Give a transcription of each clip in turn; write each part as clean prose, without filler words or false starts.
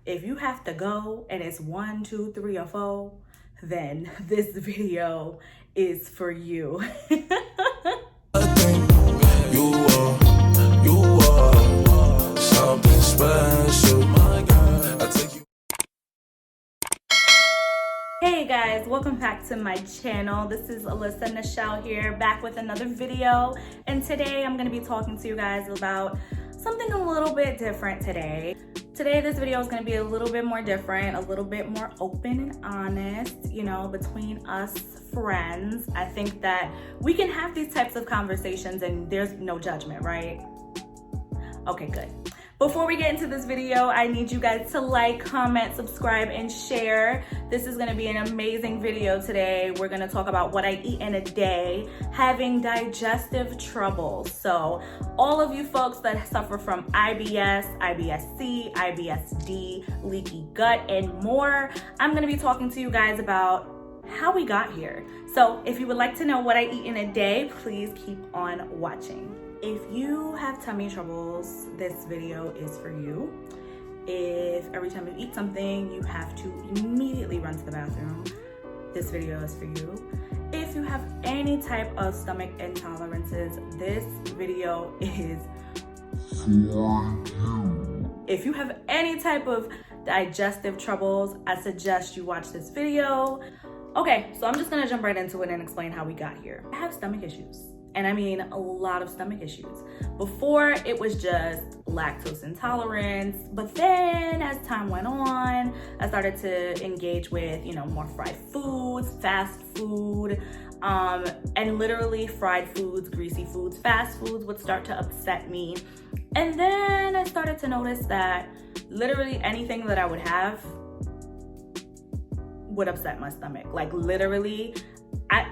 If you have to go and it's 1, 2, 3, or 4, then this video is for you. You are something special, my girl. I take you. Hey guys, welcome back to my channel. This is Alyssa Nichelle here, back with another video. And today I'm going to be talking to you guys about something a little bit different today. Today, this video is going to be a little bit more different, a little bit more open and honest, you know, between us friends. I think that we can have these types of conversations and there's no judgment, right? Okay, good. Before we get into this video, I need you guys to like, comment, subscribe, and share. This is gonna be an amazing video today. We're gonna talk about what I eat in a day, having digestive troubles. So all of you folks that suffer from IBS, IBS-C, IBS-D, leaky gut, and more, I'm gonna be talking to you guys about how we got here. So if you would like to know what I eat in a day, please keep on watching. If you have tummy troubles, this video is for you. If every time you eat something, you have to immediately run to the bathroom, this video is for you. If you have any type of stomach intolerances, this video is for you. If you have any type of digestive troubles, I suggest you watch this video. Okay, so I'm just gonna jump right into it and explain how we got here. I have stomach issues. And I mean a lot of stomach issues. Before, it was just lactose intolerance, but then as time went on, I started to engage with, you know, more fried foods, fast food, and literally fried foods, greasy foods, fast foods would start to upset me. And then I started to notice that literally anything that I would have would upset my stomach. Like literally,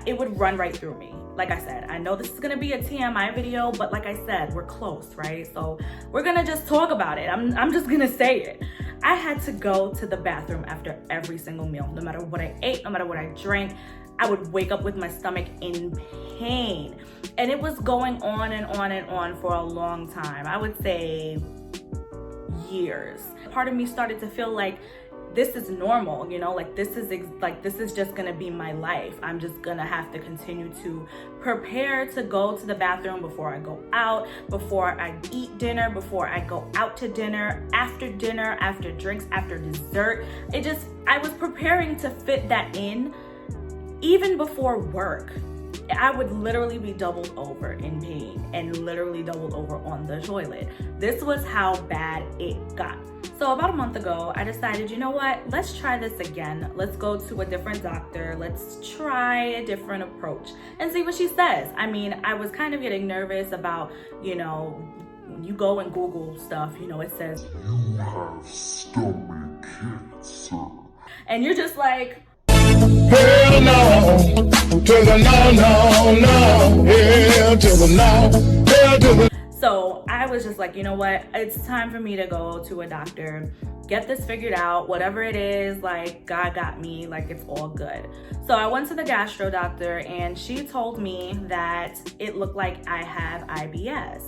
it would run right through me. Like I said, I know this is gonna be a TMI video, but like I said, we're close, right? So we're gonna just talk about it. I'm just gonna say it. I had to go to the bathroom after every single meal. No matter what I ate, no matter what I drank, I would wake up with my stomach in pain. And it was going on and on and on for a long time. I would say years. Part of me started to feel like this is normal, you know, like this is just gonna be my life. I'm just gonna have to continue to prepare to go to the bathroom before I go out, before I eat dinner, before I go out to dinner, after drinks, after dessert. I was preparing to fit that in even before work. I would literally be doubled over in pain and literally doubled over on the toilet. This was how bad it got. So about a month ago, I decided, you know what, let's try this again. Let's go to a different doctor. Let's try a different approach and see what she says. I mean, I was kind of getting nervous about, you know, when you go and Google stuff, you know, it says, you have stomach cancer. And you're just like, hell no, to the no, hell to the no, hell to the. So I was just like, you know what? It's time for me to go to a doctor, get this figured out, whatever it is, like God got me, like it's all good. So I went to the gastro doctor and she told me that it looked like I have IBS,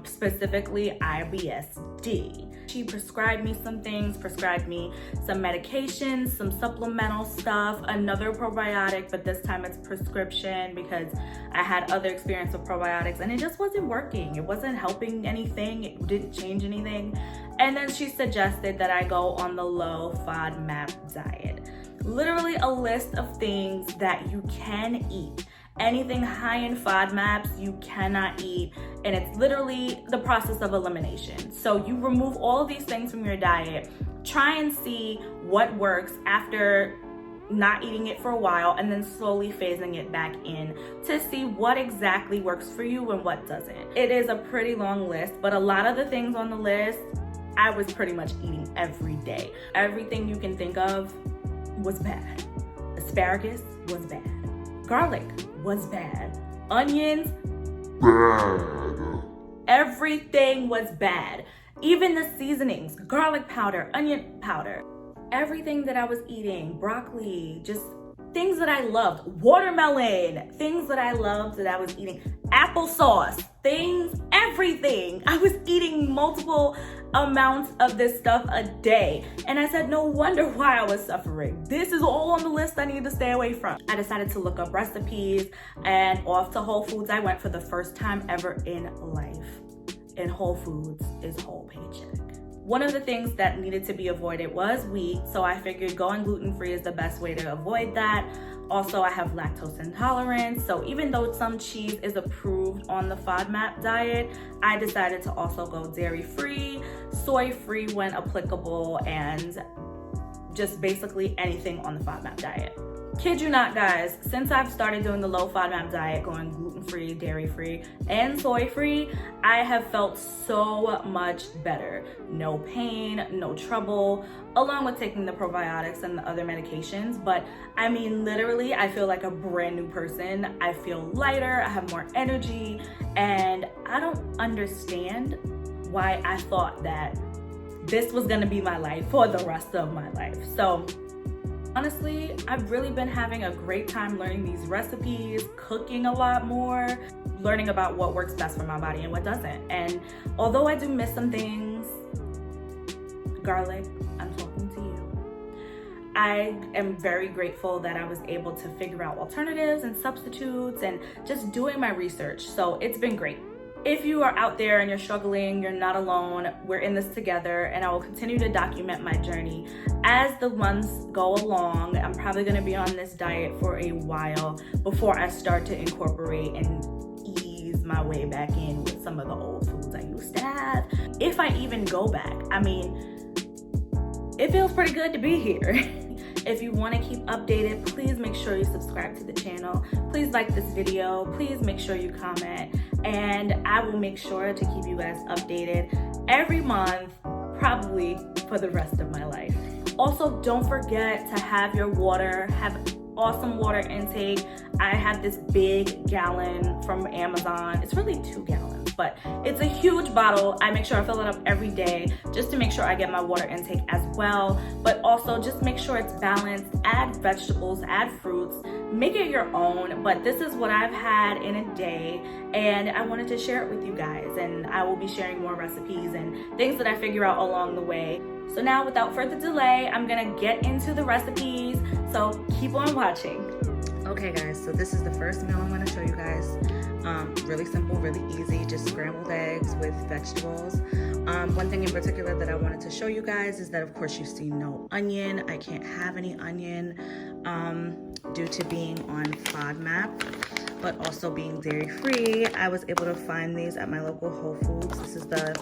specifically IBS-D. She prescribed me some things, prescribed me some medications, some supplemental stuff, another probiotic, but this time it's prescription because I had other experience with probiotics and it just wasn't working. It wasn't helping anything. It didn't change anything. And then she suggested that I go on the low Fodmap diet. Literally a list of things that you can eat. Anything high in FODMAPs you cannot eat, and it's literally the process of elimination. So you remove all of these things from your diet, try and see what works after not eating it for a while, and then slowly phasing it back in to see what exactly works for you and what doesn't. It is a pretty long list, but a lot of the things on the list, I was pretty much eating every day. Everything you can think of was bad. Asparagus was bad. Garlic was bad. Onions, Bad. everything was bad. Even the seasonings, garlic powder, onion powder, everything that I was eating, broccoli, just things that I loved, watermelon, things that I loved that I was eating, applesauce, things, everything everything. I was eating multiple amounts of this stuff a day. And I said, no wonder why I was suffering. This is all on the list I need to stay away from. I decided to look up recipes, and off to Whole Foods I went for the first time ever in life. And Whole Foods is whole paycheck. One of the things that needed to be avoided was wheat, so I figured going gluten-free is the best way to avoid that. Also, I have lactose intolerance, so even though some cheese is approved on the Fodmap diet, I decided to also go dairy-free, soy-free when applicable, and just basically anything on the Fodmap diet. Kid you not, guys, since I've started doing the low Fodmap diet, going gluten-free, dairy-free, and soy-free, I have felt so much better. No pain, no trouble, along with taking the probiotics and the other medications. But I mean, literally, I feel like a brand new person. I feel lighter, I have more energy, and I don't understand why I thought that this was gonna be my life for the rest of my life. So honestly, I've really been having a great time learning these recipes, cooking a lot more, learning about what works best for my body and what doesn't. And although I do miss some things, garlic, I'm talking to you, I am very grateful that I was able to figure out alternatives and substitutes and just doing my research. So it's been great. If you are out there and you're struggling, you're not alone. We're in this together, and I will continue to document my journey as the months go along. I'm probably gonna be on this diet for a while before I start to incorporate and ease my way back in with some of the old foods I used to have. If I even go back, I mean, it feels pretty good to be here. If you want to keep updated, please make sure you subscribe to the channel. Please like this video. Please make sure you comment. And I will make sure to keep you guys updated every month, probably for the rest of my life. Also, don't forget to have your water, have awesome water intake. I have this big gallon from Amazon. It's really 2 gallons, but it's a huge bottle. I make sure I fill it up every day just to make sure I get my water intake as well. But also just make sure it's balanced. Add vegetables, add fruits, make it your own. But this is what I've had in a day, and I wanted to share it with you guys. And I will be sharing more recipes and things that I figure out along the way. So now, without further delay, I'm gonna get into the recipes, so keep on watching. Okay guys, so this is the first meal I'm gonna show you guys. Really simple, really easy, just scrambled eggs with vegetables. One thing in particular that I wanted to show you guys is that, of course, you see no onion. I can't have any onion due to being on Fodmap, but also being dairy-free. I was able to find these at my local Whole Foods. This is the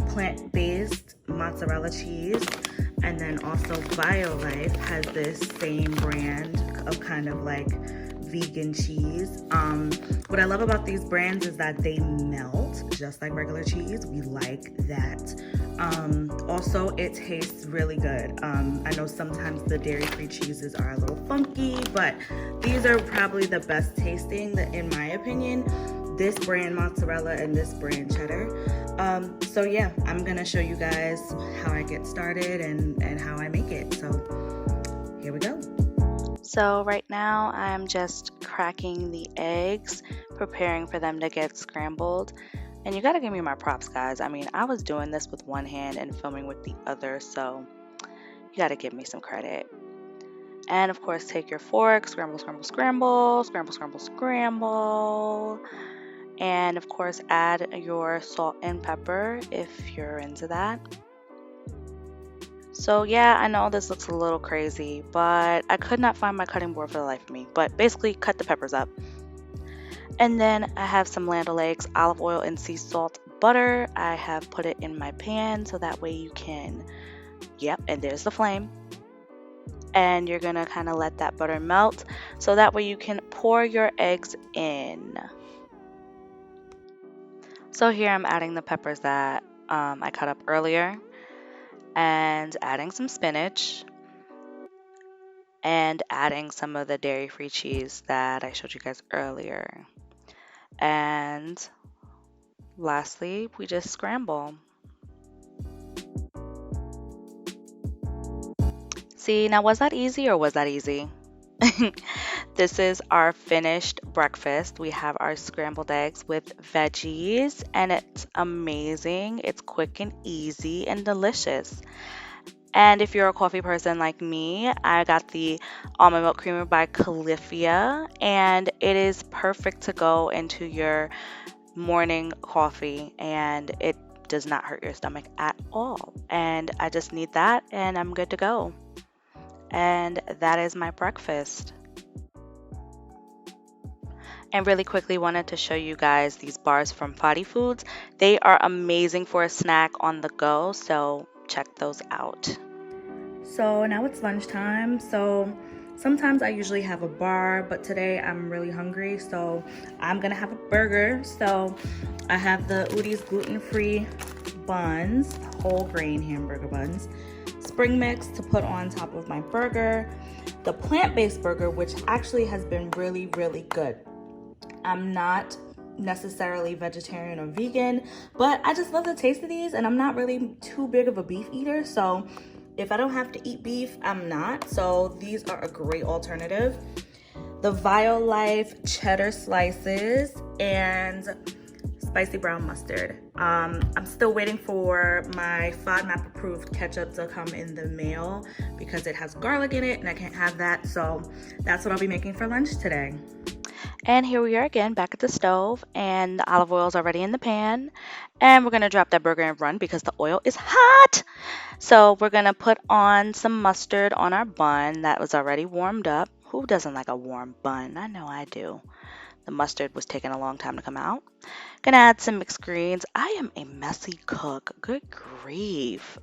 plant-based mozzarella cheese, and then also BioLife has this same brand of kind of like vegan cheese. What I love about these brands is that they melt just like regular cheese. We like that. Also, it tastes really good. I know sometimes the dairy-free cheeses are a little funky, but these are probably the best tasting, in my opinion. This brand mozzarella and this brand cheddar. So yeah, I'm gonna show you guys how I get started and how I make it. So here we go. So right now I'm just cracking the eggs, preparing for them to get scrambled. And you gotta give me my props, guys. I mean, I was doing this with one hand and filming with the other, so you gotta give me some credit. And of course, take your fork, scramble, scramble, scramble, scramble, scramble, scramble. And of course, add your salt and pepper if you're into that. So yeah, I know this looks a little crazy, but I could not find my cutting board for the life of me. But basically, cut the peppers up. And then I have some land o'lakes, olive oil, and sea salt butter. I have put it in my pan so that way you can, yep, and there's the flame. And you're gonna kind of let that butter melt so that way you can pour your eggs in. So here I'm adding the peppers that I cut up earlier, and adding some spinach, and adding some of the dairy-free cheese that I showed you guys earlier. And lastly, we just scramble. See, now was that easy or was that easy? This is our finished breakfast. We have our scrambled eggs with veggies, and it's amazing. It's quick and easy and delicious. And if you're a coffee person like me, I got the almond milk creamer by Califia, and it is perfect to go into your morning coffee, and it does not hurt your stomach at all. And I just need that, and I'm good to go. And that is my breakfast. And really quickly wanted to show you guys these bars from Foddy Foods. They are amazing for a snack on the go, so check those out. So now it's lunchtime. So sometimes I usually have a bar, but today I'm really hungry, so I'm gonna have a burger. So I have the Lovies gluten-free buns, whole grain hamburger buns, spring mix to put on top of my burger, the plant-based burger, which actually has been really, really good. I'm not necessarily vegetarian or vegan, but I just love the taste of these, and I'm not really too big of a beef eater, so if I don't have to eat beef, I'm not. So these are a great alternative. The Life cheddar slices and spicy brown mustard. I'm still waiting for my Fodmap approved ketchup to come in the mail because it has garlic in it and I can't have that. So that's what I'll be making for lunch today. And here we are again back at the stove, and the olive oil is already in the pan, and we're going to drop that burger and run because the oil is hot. So we're going to put on some mustard on our bun that was already warmed up. Who doesn't like a warm bun? I know I do. The mustard was taking a long time to come out. Gonna add some mixed greens. I am a messy cook. Good grief.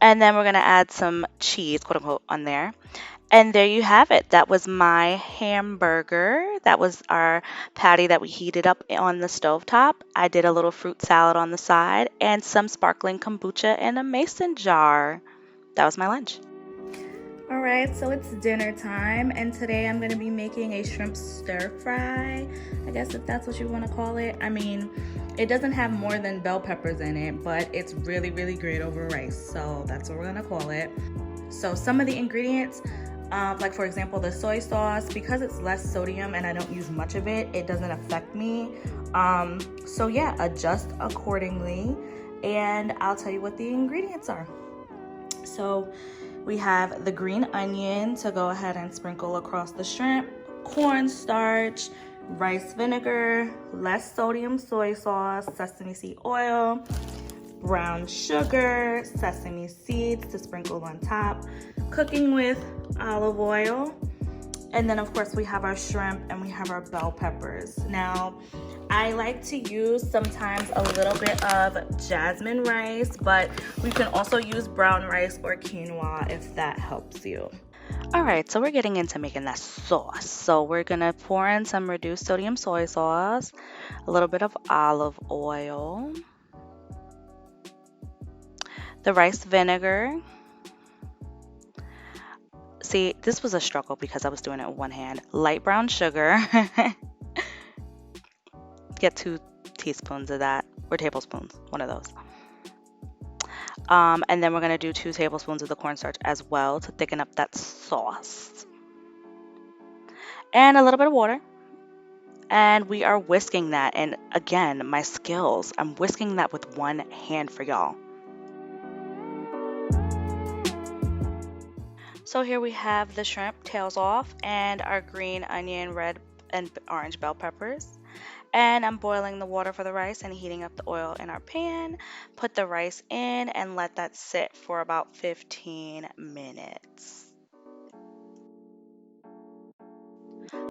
And then we're gonna add some cheese, quote unquote, on there. And there you have it. That was my hamburger. That was our patty that we heated up on the stovetop. I did a little fruit salad on the side and some sparkling kombucha in a mason jar. That was my lunch. All right, so it's dinner time, and today I'm gonna be making a shrimp stir fry, I guess if that's what you wanna call it. I mean, it doesn't have more than bell peppers in it, but it's really, really great over rice, so that's what we're gonna call it. So some of the ingredients, like for example, the soy sauce, because it's less sodium and I don't use much of it, it doesn't affect me. So yeah, adjust accordingly, and I'll tell you what the ingredients are. So we have the green onion to go ahead and sprinkle across the shrimp, cornstarch, rice vinegar, less sodium soy sauce, sesame seed oil, brown sugar, sesame seeds to sprinkle on top, cooking with olive oil, and then of course we have our shrimp and we have our bell peppers. Now, I like to use sometimes a little bit of jasmine rice, but we can also use brown rice or quinoa if that helps you. All right, so we're getting into making that sauce. So we're gonna pour in some reduced sodium soy sauce, a little bit of olive oil, the rice vinegar. See, this was a struggle because I was doing it with one hand. Light brown sugar. Get 2 teaspoons of that, or tablespoons, one of those. And then we're going to do 2 tablespoons of the cornstarch as well to thicken up that sauce. And a little bit of water. And we are whisking that. And again, my skills, I'm whisking that with one hand for y'all. So here we have the shrimp tails off and our green onion, red and orange bell peppers. And I'm boiling the water for the rice and heating up the oil in our pan. Put the rice in and let that sit for about 15 minutes.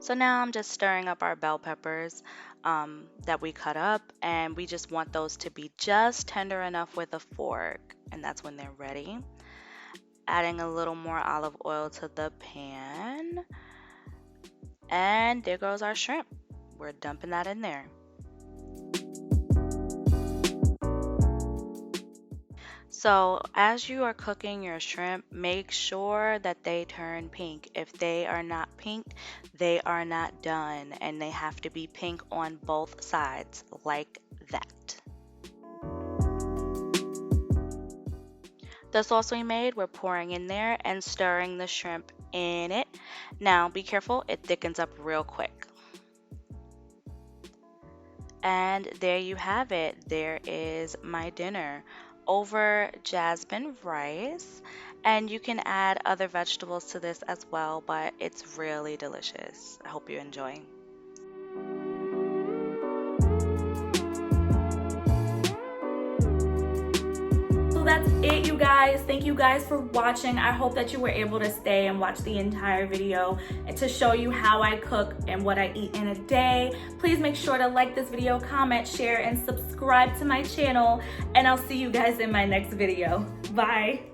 So now I'm just stirring up our bell peppers that we cut up, and we just want those to be just tender enough with a fork, and that's when they're ready. Adding a little more olive oil to the pan, and there goes our shrimp. We're dumping that in there. So as you are cooking your shrimp, make sure that they turn pink. If they are not pink, they are not done, and they have to be pink on both sides like that. The sauce we made, we're pouring in there and stirring the shrimp in it. Now, be careful, it thickens up real quick. And there you have it. There is my dinner over jasmine rice. And you can add other vegetables to this as well, but it's really delicious. I hope you enjoy. That's it, you guys. Thank you guys for watching. I hope that you were able to stay and watch the entire video to show you how I cook and what I eat in a day. Please make sure to like this video, comment, share, and subscribe to my channel, and I'll see you guys in my next video. Bye.